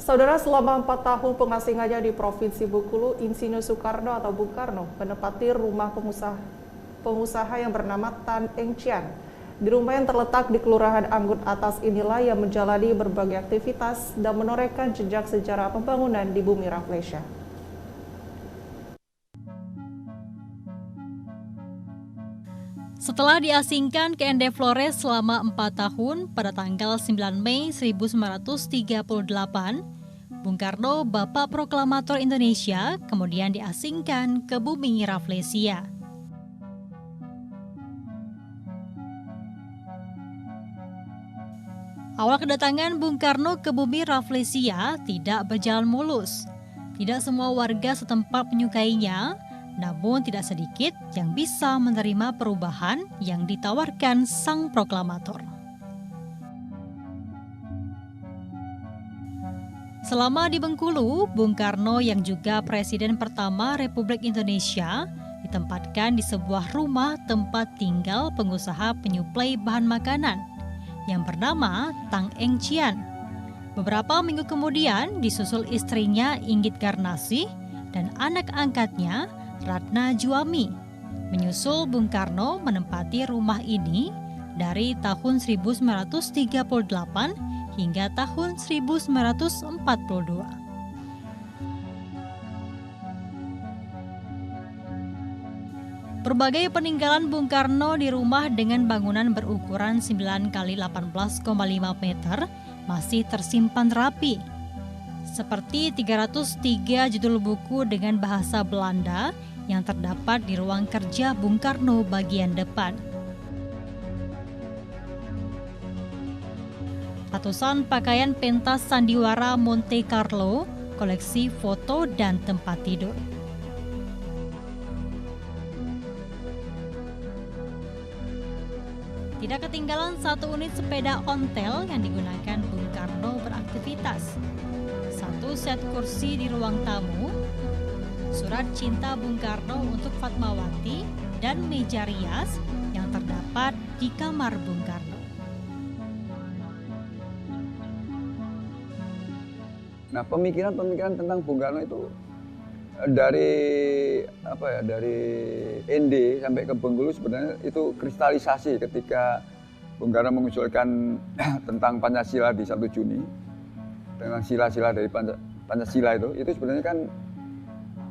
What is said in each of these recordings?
Saudara, selama 4 tahun pengasingannya di Provinsi Bengkulu, Insinyur Soekarno atau Bung Karno menempati rumah pengusaha yang bernama Tan Eng Chien. Di rumah yang terletak di Kelurahan Anggut Atas inilah yang menjalani berbagai aktivitas dan menorehkan jejak sejarah pembangunan di bumi Rafflesia. Setelah diasingkan ke Ende Flores selama 4 tahun pada tanggal 9 Mei 1938, Bung Karno, Bapak Proklamator Indonesia, kemudian diasingkan ke bumi Rafflesia. Awal kedatangan Bung Karno ke bumi Rafflesia tidak berjalan mulus. Tidak semua warga setempat menyukainya, namun tidak sedikit yang bisa menerima perubahan yang ditawarkan sang proklamator. Selama di Bengkulu, Bung Karno yang juga Presiden pertama Republik Indonesia ditempatkan di sebuah rumah tempat tinggal pengusaha penyuplai bahan makanan yang bernama Tan Eng Chien. Beberapa minggu kemudian disusul istrinya Inggit Garnasih dan anak angkatnya Ratna Juami, menyusul Bung Karno menempati rumah ini dari tahun 1938 hingga tahun 1942. Berbagai peninggalan Bung Karno di rumah dengan bangunan berukuran 9 x 18,5 meter masih tersimpan rapi. Seperti 303 judul buku dengan bahasa Belanda yang terdapat di ruang kerja Bung Karno bagian depan. Ratusan pakaian pentas sandiwara Monte Carlo, koleksi foto dan tempat tidur. Tidak ketinggalan satu unit sepeda ontel yang digunakan Bung Karno beraktivitas. Satu set kursi di ruang tamu, surat cinta Bung Karno untuk Fatmawati, dan meja rias yang terdapat di kamar Bung Karno. Nah, pemikiran-pemikiran tentang Bung Karno itu dari Ende sampai ke Bengkulu sebenarnya itu kristalisasi ketika Bung Karno mengusulkan tentang Pancasila di 1 Juni. Tentang sila-sila dari Pancasila itu sebenarnya kan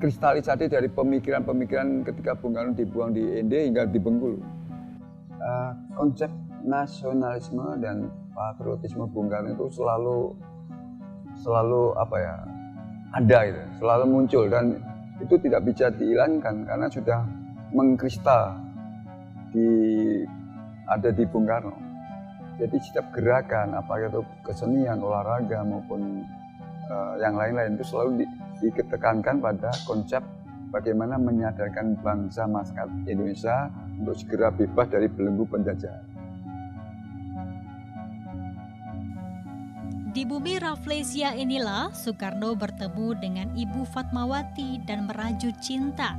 kristalisasi dari pemikiran-pemikiran ketika Bung Karno dibuang di Ende hingga di Bengkulu. Konsep nasionalisme dan patriotisme Bung Karno itu selalu ada gitu, selalu muncul, dan itu tidak bisa dihilangkan karena sudah mengkristal ada di Bung Karno. Jadi setiap gerakan, apakah itu kesenian, olahraga maupun yang lain-lain itu selalu ditekankan pada konsep bagaimana menyadarkan bangsa masyarakat Indonesia untuk segera bebas dari belenggu penjajahan. Di bumi Rafflesia inilah Soekarno bertemu dengan Ibu Fatmawati dan merajut cinta,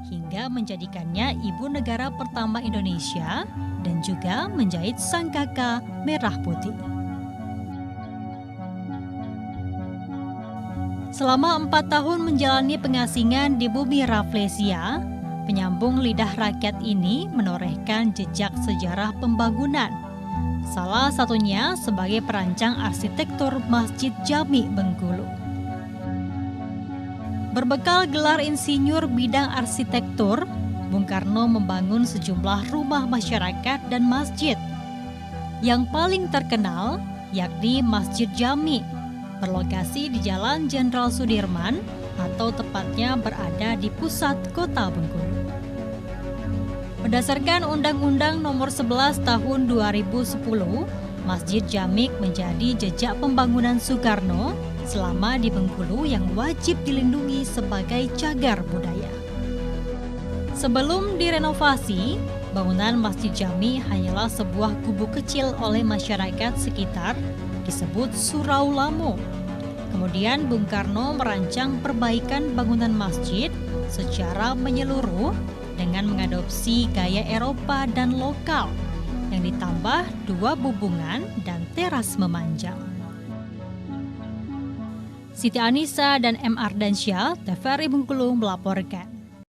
hingga menjadikannya ibu negara pertama Indonesia dan juga menjahit sangkaka merah putih. Selama 4 tahun menjalani pengasingan di bumi Rafflesia, penyambung lidah rakyat ini menorehkan jejak sejarah pembangunan. Salah satunya sebagai perancang arsitektur Masjid Jami Bengkulu. Berbekal gelar insinyur bidang arsitektur, Bung Karno membangun sejumlah rumah masyarakat dan masjid. Yang paling terkenal yakni Masjid Jami, berlokasi di Jalan Jenderal Sudirman atau tepatnya berada di pusat kota Bengkulu. Berdasarkan Undang-Undang Nomor 11 Tahun 2010, Masjid Jamik menjadi jejak pembangunan Soekarno selama di Bengkulu yang wajib dilindungi sebagai cagar budaya. Sebelum direnovasi, bangunan Masjid Jami hanyalah sebuah gubuk kecil oleh masyarakat sekitar disebut Surau Lamo. Kemudian Bung Karno merancang perbaikan bangunan masjid secara menyeluruh dengan mengadopsi gaya Eropa dan lokal yang ditambah 2 bubungan dan teras memanjang. Siti Anissa dan M. Ardansyah, TVRI Bengkulu melaporkan.